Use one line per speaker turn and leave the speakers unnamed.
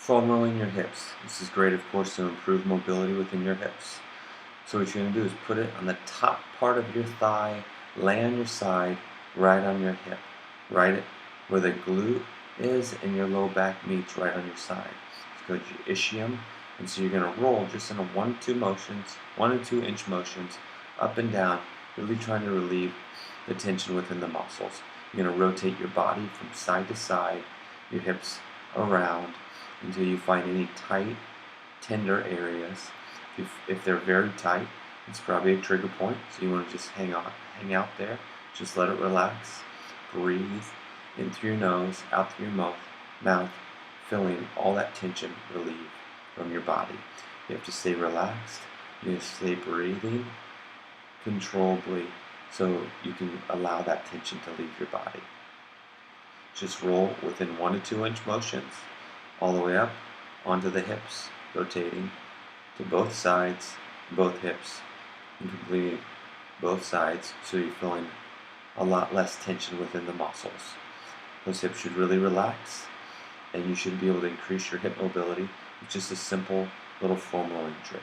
Foam rolling your hips. This is great, of course, to improve mobility within your hips. So what you're going to do is put it on the top part of your thigh, lay on your side, right on your hip. Right it where the glute is and your low back meets, right on your side. It's called your ischium. And so you're going to roll just in a 1 and 2 inch motions, up and down, really trying to relieve the tension within the muscles. You're going to rotate your body from side to side, your hips around, until you find any tight, tender areas. If they're very tight, it's probably a trigger point, so you want to just hang out there. Just let it relax. Breathe in through your nose, out through your mouth, feeling all that tension relieve from your body. You have to stay relaxed. You have to stay breathing controllably so you can allow that tension to leave your body. Just roll within 1 to 2 inch motions all the way up onto the hips, rotating to both sides, both hips, and completing both sides so you're feeling a lot less tension within the muscles. Those hips should really relax, and you should be able to increase your hip mobility with just a simple little foam rolling trick.